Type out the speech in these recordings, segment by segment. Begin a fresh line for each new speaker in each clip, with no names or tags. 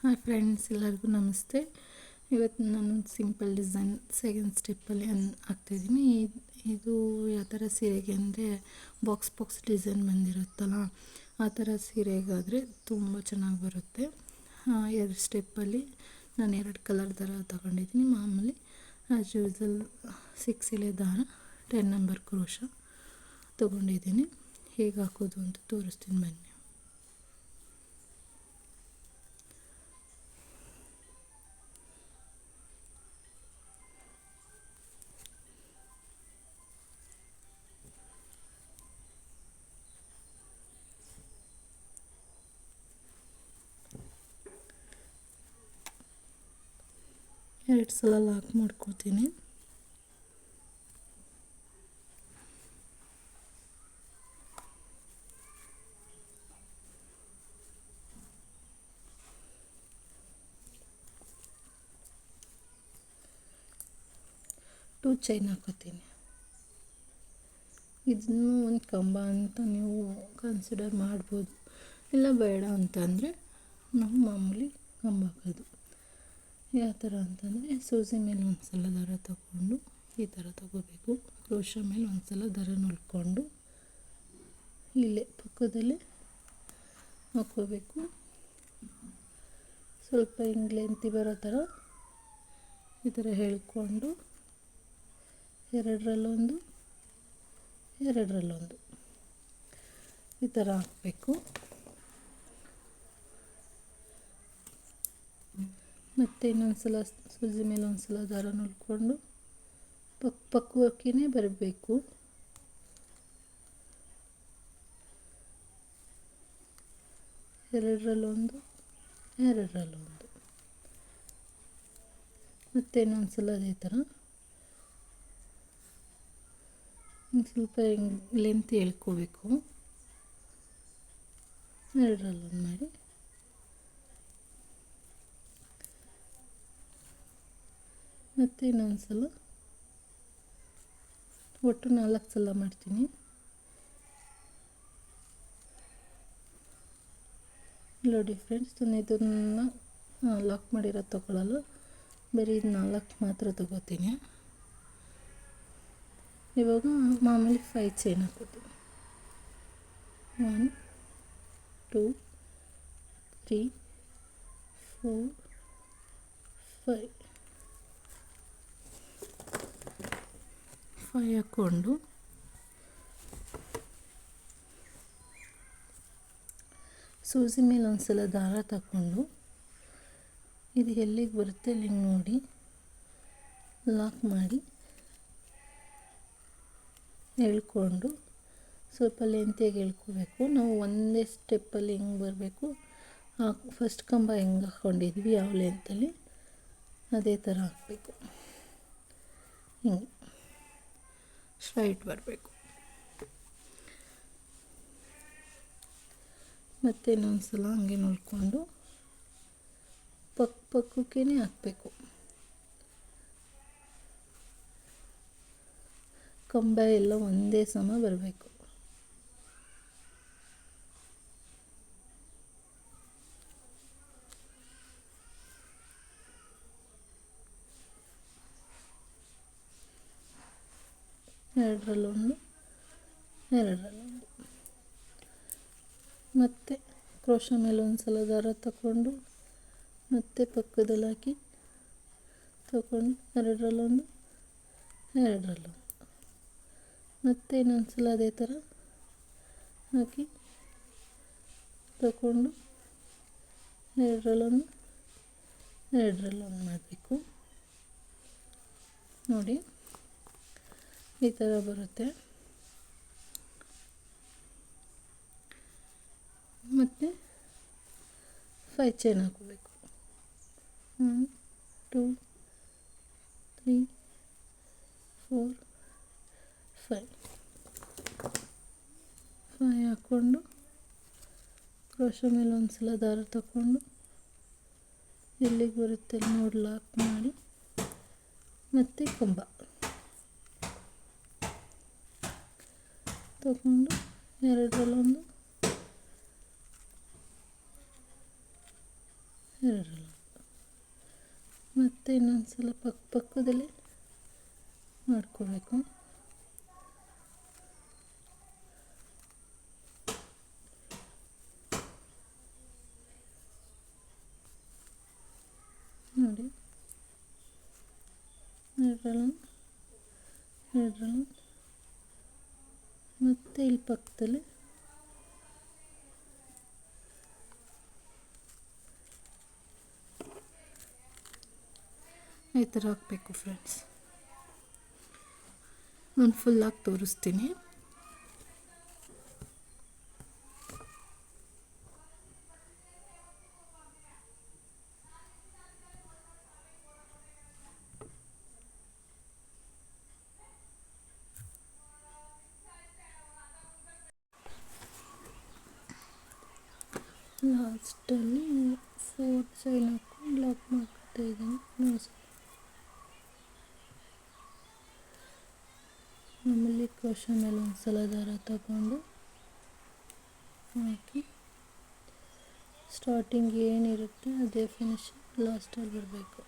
Hi friends, ಎಲ್ಲರಿಗೂ ನಮಸ್ತೆ. ಇವತ್ತು ನಾನು ಸಿಂಪಲ್ ಡಿಸೈನ್ ಸೆಕೆಂಡ್ ಸ್ಟೆಪ್ಪಲ್ಲಿ ಹಾಕ್ತಾಯಿದ್ದೀನಿ. ಇದು ಯಾವ ಥರ ಸೀರೆಗೆ ಅಂದರೆ ಬಾಕ್ಸ್ ಡಿಸೈನ್ ಬಂದಿರುತ್ತಲ್ಲ, ಆ ಥರ ಸೀರೆಗಾದರೆ ತುಂಬ ಚೆನ್ನಾಗಿ ಬರುತ್ತೆ. 2 ಸ್ಟೆಪ್ಪಲ್ಲಿ ನಾನು 2 ಕಲರ್ ದಾರ ತಗೊಂಡಿದ್ದೀನಿ. ಮಾಮೂಲಿ ಆ್ಯಸ್ ಯೂಸಲ್ 6 ಎಳೆ ದಾರ 10 ನಂಬರ್ ಕ್ರೋಶ ತೊಗೊಂಡಿದ್ದೀನಿ. ಹೇಗೆ ಹಾಕೋದು ಅಂತ ತೋರಿಸ್ತೀನಿ ಬನ್ನಿ. ಎರಡು ಸಲ ಲಾಕ್ ಮಾಡ್ಕೊತೀನಿ. ಟೂ ಚೈನ್ ಹಾಕೋತೀನಿ. ಇದನ್ನು ಒಂದು ಕಂಬ ಅಂತ ನೀವು ಕನ್ಸಿಡರ್ ಮಾಡ್ಬೋದು, ಇಲ್ಲ ಬೇಡ ಅಂತಂದರೆ ನಾವು ಮಾಮೂಲಿ ಕಂಬ ಹಾಕೋದು. ಯಾವ ಥರ ಅಂತಂದರೆ ಸೂಜಿ ಮೇಲೆ ಒಂದು ಸಲ ದಾರ ತಗೊಂಡು ಈ ಥರ ತಗೋಬೇಕು. ಕ್ರೋಶ ಮೇಲೆ ಒಂದು ಸಲ ದಾರ ಹೊಲ್ಕೊಂಡು ಇಲ್ಲೇ ಪಕ್ಕದಲ್ಲೇ ಹಾಕ್ಕೋಬೇಕು. ಸ್ವಲ್ಪ ಹಿಂಗೆ ಲೆಂತಿ ಬರೋ ಥರ ಈ ಥರ ಹೇಳ್ಕೊಂಡು ಎರಡರಲ್ಲೊಂದು ಈ ಥರ ಹಾಕಬೇಕು. ಮತ್ತು ಇನ್ನೊಂದು ಸಲ ಸೂಜಿ ಮೇಲೆ ಒಂದು ಸಲ ದಾರ ಹೊಲ್ಕೊಂಡು ಪಕ್ಕವಕ್ಕೇ ಬರಬೇಕು. ಎರಡರಲ್ಲೊಂದು ಮತ್ತು ಇನ್ನೊಂದು ಸಲ ಅದೇ ಥರ ಸ್ವಲ್ಪ ಲೆಂತ್ ಹೇಳ್ಕೋಬೇಕು. ಎರಡರಲ್ಲೊಂದು ಮಾಡಿ ಮತ್ತು ಇನ್ನೊಂದು ಸಲ ಒಟ್ಟು 4 ಸಲ ಮಾಡ್ತೀನಿ. ನೋಡಿ ಫ್ರೆಂಡ್ಸ್, ನಾನು ಇದನ್ನು ಲಾಕ್ ಮಾಡಿರೋದು ತಗೊಳ್ಳಲ್ಲ, ಬರೀ ಇದು 4 ಮಾತ್ರ ತಗೋತೀನಿ. ಇವಾಗ ಮಾಮೂಲಿ 5 ಚೈನ್ ಹಾಕೋತೀನಿ. 1 2 3 4 5 ಹಾಕ್ಕೊಂಡು ಸೂಜಿ ಮೇಲೆ ಒಂದು ಸಲ ದಾರ ತಗೊಂಡು ಇದು ಎಲ್ಲಿಗೆ ಬರುತ್ತೆ ಅಲ್ಲಿಗೆ ನೋಡಿ ಲಾಕ್ ಮಾಡಿ ಎಳ್ಕೊಂಡು ಸ್ವಲ್ಪ ಲೆಂತಿಯಾಗಿ ಎಳ್ಕೋಬೇಕು. ನಾವು ಒಂದೇ ಸ್ಟೆಪ್ಪಲ್ಲಿ ಹೆಂಗೆ ಬರಬೇಕು, ಫಸ್ಟ್ ಕಂಬ ಹೆಂಗೆ ಹಾಕ್ಕೊಂಡಿದ್ವಿ ಯಾವ ಲೆಂತಲ್ಲಿ ಅದೇ ಥರ ಹಾಕಬೇಕು. ಹಿಂಗೆ ಸ್ಟ್ರೈಟ್ ಬರಬೇಕು. ಮತ್ತು ಇನ್ನೊಂದು ಸಲ ಹಂಗೆ ನೋಡಿಕೊಂಡು ಪಕ್ಕಕ್ಕೇ ಹಾಕಬೇಕು. ಕಂಬ ಎಲ್ಲ ಒಂದೇ ಸಮ ಬರಬೇಕು. ಎರಡರಲ್ಲೊಂದು ಮತ್ತು ಕ್ರೋಶ ಮೇಲೆ ಒಂದು ಸಲ ದಾರ ತಗೊಂಡು ಮತ್ತು ಪಕ್ಕದಲ್ಲಿ ಹಾಕಿ ತಗೊಂಡು ಎರಡರಲ್ಲೊಂದು ಮತ್ತು ಇನ್ನೊಂದು ಸಲ ಅದೇ ಥರ ಹಾಕಿ ತಗೊಂಡು ಎರಡರಲ್ಲೊಂದು ಮಾಡಬೇಕು. ನೋಡಿ ಈ ಥರ ಬರುತ್ತೆ. ಮತ್ತು 5 ಚೈನ್ ಹಾಕೋಬೇಕು. 1 2 3 4 5 ಹಾಕ್ಕೊಂಡು ಕ್ರೋಶ ಮೇಲೆ ಒಂದು ಸಲ ದಾರ ತಗೊಂಡು ಎಲ್ಲಿಗೆ ಬರುತ್ತೆ ಅಲ್ಲಿ ನೋಡಿ ಲಾಕ್ ಮಾಡಿ ಮತ್ತು ಕಂಬ ತಗೊಂಡು ಎರಡರಲ್ಲೊಂದು ಎರಡು ಮತ್ತು ಇನ್ನೊಂದು ಸಲ ಪಕ್ಕದಲ್ಲಿ ಮಾಡ್ಕೋಬೇಕು. ನೋಡಿ ಎರಡರಲ್ಲೂ ಮತ್ತು ಇಲ್ಲಿ ಪಕ್ಕದಲ್ಲಿ ಈ ಥರ ಹಾಕಬೇಕು ಫ್ರೆಂಡ್ಸ್. ನಾನು ಫುಲ್ಲಾಗಿ ತೋರಿಸ್ತೀನಿ. ಲಾಸ್ಟಲ್ಲಿ 4 ಚೈನ್ ಹಾಕ್ಕೊಂಡು ಲಾಕ್ ಮಾಡ್ಕೊತಾ ಇದ್ದೀನಿ. ಆಮೇಲೆ ಕ್ರೋಶಾ ಮೇಲೆ ಒಂದು ಸಲ ದಾರ ತಗೊಂಡು ಹಾಕಿ ಸ್ಟಾರ್ಟಿಂಗ್ ಏನಿರುತ್ತೆ ಅದೇ ಫಿನಿಶಿಂಗ್ ಲಾಸ್ಟಲ್ಲಿ ಬರಬೇಕು.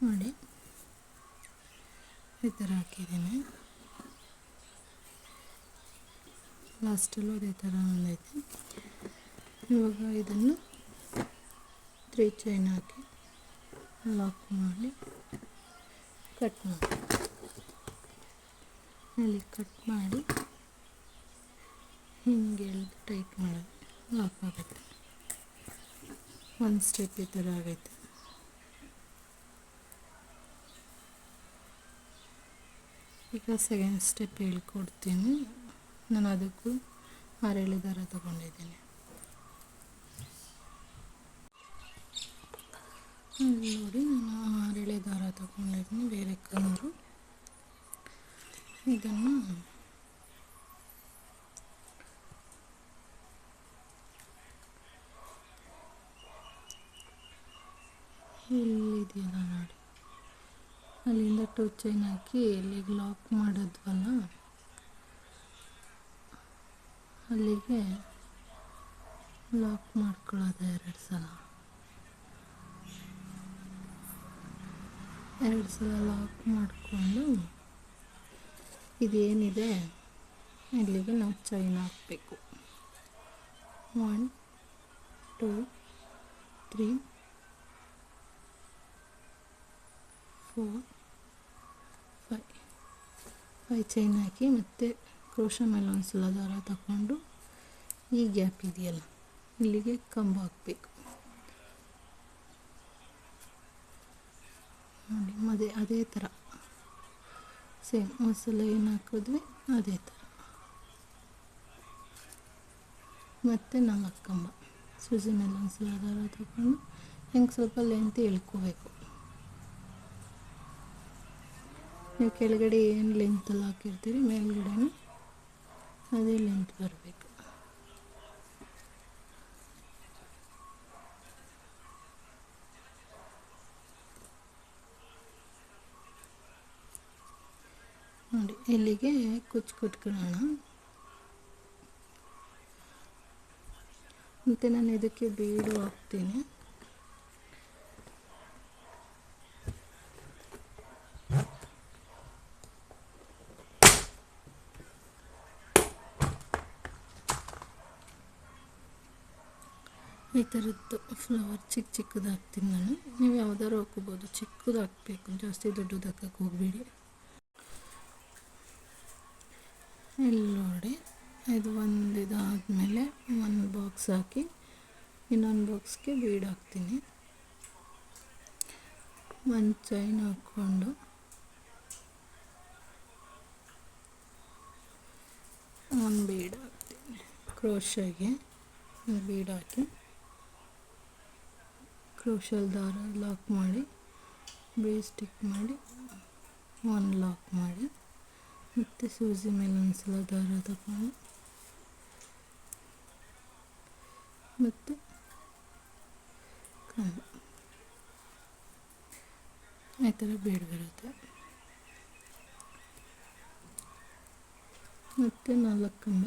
ನೋಡಿ ಈ ಥರ ಹಾಕಿದ್ದೀನಿ. ಲಾಸ್ಟಲ್ಲೂ ಅದೇ ಥರ ಒಂದೈತೆ. ಇವಾಗ ಇದನ್ನು 3 ಚೈನ್ ಹಾಕಿ ಲಾಕ್ ಮಾಡಿ ಕಟ್ ಮಾಡಿ ಅಲ್ಲಿ ಕಟ್ ಮಾಡಿ ಹಿಂಗೆ ಎಳ್ದು ಟೈಟ್ ಮಾಡೋದು ಲಾಕ್ ಆಗುತ್ತೆ. ಒಂದು ಸ್ಟೆಪ್ ಈ ಥರ ಆಗೈತೆ. ಈಗ ಸೆಕೆಂಡ್ ಸ್ಟೆಪ್ ಹೇಳ್ಕೊಡ್ತೀನಿ. ನಾನು ಅದಕ್ಕೂ 6 ಎಳೆ ದಾರ ತಗೊಂಡಿದ್ದೀನಿ. ನೋಡಿ ನಾನು 6 ಎಳೆ ದಾರ ತಗೊಂಡಿದ್ದೀನಿ, ಬೇರೆ ಕಲರು. ಇದನ್ನು ಇಲ್ಲಿದೆಯಲ್ಲ ನೋಡಿ, ಅಲ್ಲಿಂದ 2 ಚೈನ್ ಹಾಕಿ ಇಲ್ಲಿಗೆ ಲಾಕ್ ಮಾಡಿದ್ವಲ್ಲ, ಅಲ್ಲಿಗೆ ಲಾಕ್ ಮಾಡ್ಕೊಳ್ಳೋದು 2 ಸಲ. 2 ಸಲ ಲಾಕ್ ಮಾಡಿಕೊಂಡು ಇದೇನಿದೆ ಇಲ್ಲಿಗೆ ನಾವು ಚೈನ್ ಹಾಕಬೇಕು. 1 2 3 4 5 ಚೈನ್ ಹಾಕಿ ಮತ್ತೆ ಕ್ರೋಶಾ ಮೇಲೆ ಒಂದು ಸಲ ದಾರ ತಗೊಂಡು ಈ ಗ್ಯಾಪ್ ಇದೆಯಲ್ಲ ಇಲ್ಲಿಗೆ ಕಂಬ ಹಾಕಬೇಕು. ನೋಡಿ ಅದೇ ಥರ ಸೇಮ್ ಒಂದು ಸಲ ಏನು ಹಾಕಿದ್ವಿ ಅದೇ ಥರ ಮತ್ತು 4 ಕಂಬ ಸೂಜಿ ಮೇಲೆ ಒಂದು ಸಲ ದಾರ ತಗೊಂಡು ಹಿಂಗೆ ಸ್ವಲ್ಪ ಲೆಂತ್ ಎಳ್ಕೋಬೇಕು. ನೀವು ಕೆಳಗಡೆ ಏನು ಲೆಂತಲ್ಲಿ ಹಾಕಿರ್ತೀರಿ ಮೇಲ್ಗಡೆನೂ ಅದೇ ಲೆಂತ್ ಬರಬೇಕು. ನೋಡಿ ಇಲ್ಲಿಗೆ ಕುಚ್ಕೊಳ್ಳೋಣ. ಮತ್ತು ನಾನು ಇದಕ್ಕೆ ಬೀಡು ಹಾಕ್ತೀನಿ. ಈ ಥರದ್ದು ಫ್ಲವರ್ ಚಿಕ್ಕದು ಹಾಕ್ತೀನಿ ನಾನು. ನೀವು ಯಾವ್ದಾದ್ರು ಹಾಕೋಬೋದು, ಚಿಕ್ಕದು ಹಾಕಬೇಕು, ಜಾಸ್ತಿ ದೊಡ್ಡದು ಹಾಕಕ್ಕೆ ಹೋಗಬೇಡಿ. ಇಲ್ಲಿ ನೋಡಿ ಇದು ಒಂದು ಇದಾದಮೇಲೆ ಒಂದು ಬಾಕ್ಸ್ ಹಾಕಿ ಇನ್ನೊಂದು ಬಾಕ್ಸ್ಗೆ ಬೀಡ್ ಹಾಕ್ತೀನಿ. ಒಂದು ಚೈನ್ ಹಾಕ್ಕೊಂಡು ಕ್ರೋಶೆಗೆ ಬೀಡ್ ಹಾಕಿ ಕ್ರೋಶಲ್ ದಾರ ಲಾಕ್ ಮಾಡಿ ಬೀಡ್ ಸ್ಟಿಕ್ ಮಾಡಿ ಒಂದು ಲಾಕ್ ಮಾಡಿ ಮತ್ತು ಸೂಜಿ ಮೇಲೆ ಒಂದ್ಸಲ ದಾರ ತಗೊಂಡು ಮತ್ತು ಕಂಬ ಈ ಥರ ಬೀಡ್ ಬರುತ್ತೆ. ಮತ್ತು 4 ಕಂಬ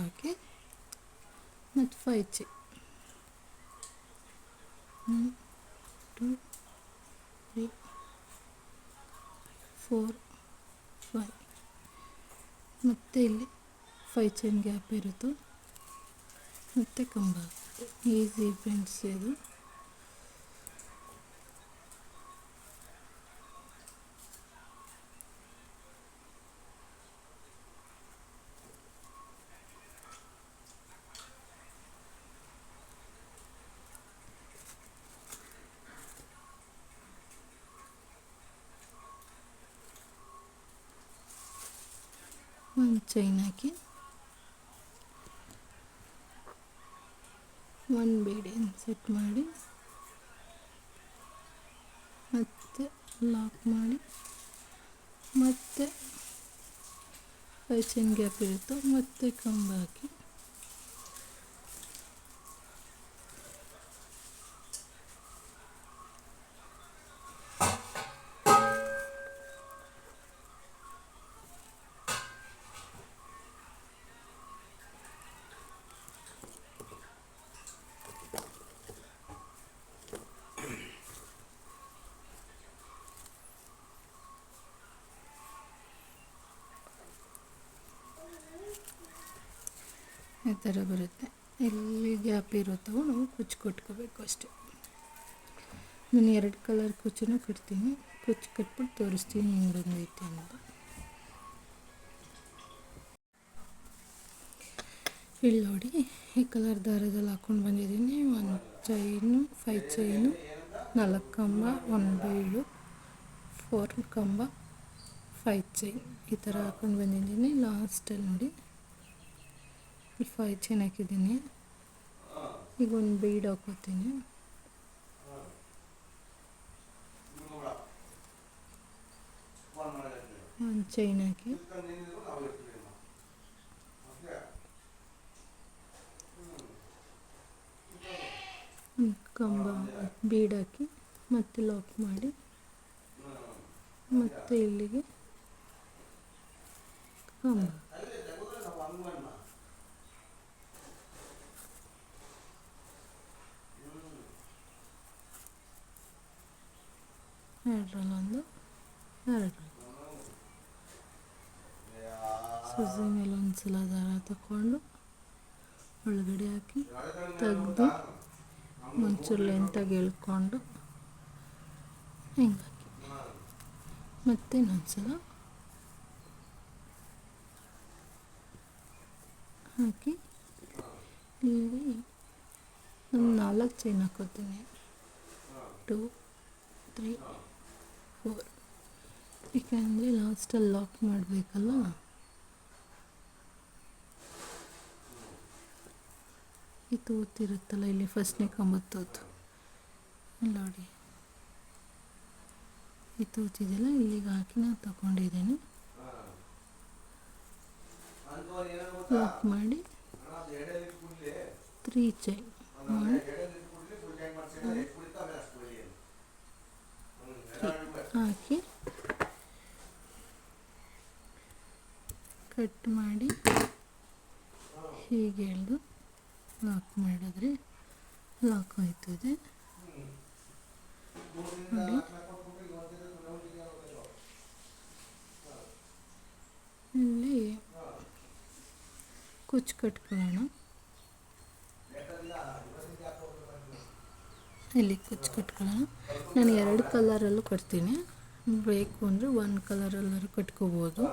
ಹಾಕಿ ಮತ್ತು 5 ಚೈನ್ 1 2 3 4 5 ಮತ್ತು ಇಲ್ಲಿ 5 ಚೈನ್ ಗ್ಯಾಪ್ ಇರುತ್ತೆ ಮತ್ತು ಕಂಬ ಈಸಿ ಫ್ರೆಂಡ್ಸ್. ಇದು ಒಂದು ಚೈನ್ ಹಾಕಿ ಒಂದು ಬೀಡ್ ಇನ್ಸೆಟ್ ಮಾಡಿ ಮತ್ತೆ ಲಾಕ್ ಮಾಡಿ ಮತ್ತೆ 5 ಚೈನ್ ಗ್ಯಾಪ್ ಇರುತ್ತೆ ಮತ್ತೆ ಕಂಬ ಹಾಕಿ ಈ ಥರ ಬರುತ್ತೆ. ಎಲ್ಲಿ ಗ್ಯಾಪ್ ಇರುತ್ತವೋ ನಾವು ಕುಚ್ಚು ಕೊಟ್ಕೋಬೇಕು ಅಷ್ಟೇ. ನಾನು 2 ಕಲರ್ ಕುಚ್ಚನ್ನು ಕಟ್ತೀನಿ. ಕುಚ್ಚು ಕಟ್ಬಿಟ್ಟು ತೋರಿಸ್ತೀನಿ ಹೆಂಗೆ ಬಂದೈತೆ ಅಂತ. ಇಲ್ಲಿ ನೋಡಿ ಈ ಕಲರ್ ದಾರದಲ್ಲಿ ಹಾಕ್ಕೊಂಡು ಬಂದಿದ್ದೀನಿ. 1 ಚೈನು 5 ಚೈನು 4 ಕಂಬ 1 ಬೀಡು 4 ಕಂಬ 5 ಚೈನ್ ಈ ಥರ ಹಾಕ್ಕೊಂಡು ಬಂದಿದ್ದೀನಿ. ಲಾಸ್ಟಲ್ಲಿ ನೋಡಿ 5 ಚೈನ್ ಹಾಕಿದ್ದೀನಿ. ಈಗ ಒಂದು ಬೀಡ್ ಹಾಕೋತೀನಿ. ಒಂದು ಚೈನ್ ಹಾಕಿ ಒಂದು ಕಂಬ ಬೀಡ್ ಹಾಕಿ ಮತ್ತೆ ಲಾಕ್ ಮಾಡಿ ಮತ್ತೆ ಇಲ್ಲಿಗೆ ಕಂಬ ಎರಡರಲ್ಲೊಂದು ಎರಡು ಸೂಜಿ ಮೇಲೆ ಒಂದ್ಸಲ ದಾರ ತಗೊಂಡು ಒಳಗಡೆ ಹಾಕಿ ತೆಗೆದು ಒಂಚೂರು ಲೆಂತಾಗಿ ಎಳ್ಕೊಂಡು ಹಿಂಗೆ ಹಾಕಿ ಮತ್ತೆ ಇನ್ನೊಂದ್ಸಲ ಹಾಕಿ ಇಲ್ಲಿ ಒಂದು 4 ಚೈನ್ ಹಾಕೋತೀನಿ. 2 3 4 ಏಕೆಂದರೆ ಲಾಸ್ಟಲ್ಲಿ ಲಾಕ್ ಮಾಡಬೇಕಲ್ಲ. ಈ ತೂತಿರುತ್ತಲ್ಲ ಇಲ್ಲಿ ಫಸ್ಟ್ನೇ ಕಂಬದ ತೂತು ನೋಡಿ, ಈ ತೂತಿದೆಲ್ಲ ಇಲ್ಲಿಗೆ ಹಾಕಿ ನಾನು ತಗೊಂಡಿದ್ದೀನಿ. ಲಾಕ್ ಮಾಡಿ 3 ಚೈನ್ ಹಾಕಿ ಕಟ್ ಮಾಡಿ ಹೀಗೆ ಎಳೆದು ಲಾಕ್ ಮಾಡಿದ್ರೆ ಲಾಕ್ ಆಯ್ತದೆ ನೋಡಿ. ಇಲ್ಲಿ ಕುಚ್ಚು ಕಟ್ಕೊಳ್ಳೋಣ. ಇಲ್ಲಿ ಕುಚ್ಚು ಕಟ್ಕೊಳ್ಳೋಣ. ನಾನು 2 ಕಲರಲ್ಲೂ ಕಟ್ತೀನಿ. ಬೇಕು ಅಂದರೆ 1 ಕಲರಲ್ಲರೂ ಕಟ್ಕೋಬೋದು.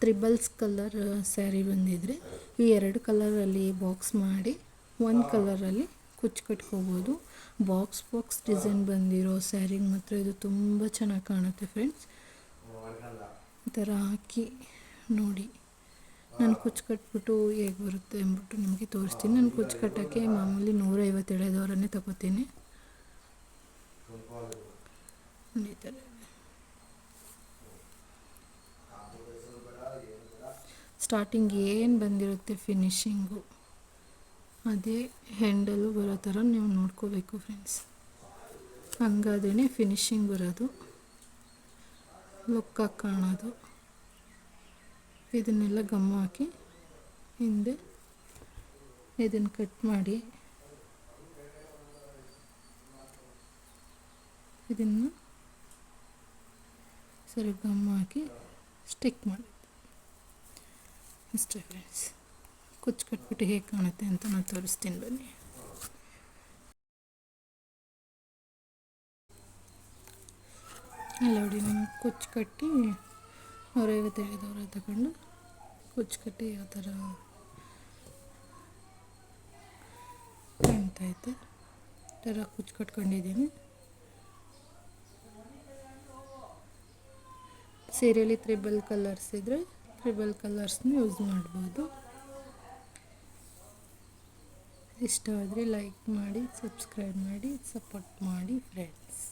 ತ್ರಿಬಲ್ಸ್ ಕಲರ್ ಸ್ಯಾರಿ ಬಂದಿದ್ರೆ ಈ 2 ಕಲರಲ್ಲಿ ಬಾಕ್ಸ್ ಮಾಡಿ ಒಂದು ಕಲರಲ್ಲಿ ಕುಚ್ಚು ಕಟ್ಕೋಬೋದು. ಬಾಕ್ಸ್ ಡಿಸೈನ್ ಬಂದಿರೋ ಸ್ಯಾರಿಗೆ ಮಾತ್ರ ಇದು ತುಂಬ ಚೆನ್ನಾಗಿ ಕಾಣುತ್ತೆ ಫ್ರೆಂಡ್ಸ್. ಈ ಥರ ಹಾಕಿ ನೋಡಿ, ನಾನು ಕುಚ್ಚು ಕಟ್ಬಿಟ್ಟು ಹೇಗೆ ಬರುತ್ತೆ ಅಂದ್ಬಿಟ್ಟು ನಿಮಗೆ ತೋರಿಸ್ತೀನಿ. ನಾನು ಕುಚ್ಚು ಕಟ್ಟೋಕ್ಕೆ ಮಾಮೂಲಿ 150 ಎಳೆದವರನ್ನೇ ತಗೋತೀನಿ. ಈ ಥರ ಸ್ಟಾರ್ಟಿಂಗ್ ಏನು ಬಂದಿರುತ್ತೆ ಫಿನಿಶಿಂಗು ಅದೇ ಹ್ಯಾಂಡಲು ಬರೋ ಥರ ನೀವು ನೋಡ್ಕೋಬೇಕು ಫ್ರೆಂಡ್ಸ್. ಹಂಗಾದ್ರೆ ಫಿನಿಶಿಂಗ್ ಬರೋದು, ಲುಕ್ಕಾಗಿ ಕಾಣೋದು. ಇದನ್ನೆಲ್ಲ ಗಮ್ ಹಾಕಿ ಹಿಂದೆ ಇದನ್ನು ಕಟ್ ಮಾಡಿ ಇದನ್ನು ಸರಿ ಗಮ್ ಹಾಕಿ ಸ್ಟಿಕ್ ಮಾಡಿ ಅಷ್ಟೇ ಫ್ರೆಂಡ್ಸ್. ಕುಚ್ಚು ಕಟ್ಬಿಟ್ಟು ಹೇಗೆ ಕಾಣುತ್ತೆ ಅಂತ ನಾನು ತೋರಿಸ್ತೀನಿ ಬನ್ನಿ. ಇಲ್ಲ ನೋಡಿ, ನಾನು ಕುಚ್ಚು ಕಟ್ಟಿ 150 ತಗೊಂಡು ಕುಚ್ಚು ಕಟ್ಟಿ ಯಾವ ಥರ ಕಾಣ್ತೈತೆ ಈ ಥರ ಕುಚ್ಚು ಕಟ್ಕೊಂಡಿದ್ದೀನಿ. ಸೀರೆಯಲ್ಲಿ ತ್ರಿಬಲ್ ಕಲರ್ಸ್ ಇದ್ದರೆ ತ್ರಿಬಲ್ ಕಲರ್ಸ್ನ ಯೂಸ್ ಮಾಡ್ಬೋದು. ಇಷ್ಟ ಆದರೆ ಲೈಕ್ ಮಾಡಿ, ಸಬ್ಸ್ಕ್ರೈಬ್ ಮಾಡಿ, ಸಪೋರ್ಟ್ ಮಾಡಿ ಫ್ರೆಂಡ್ಸ್.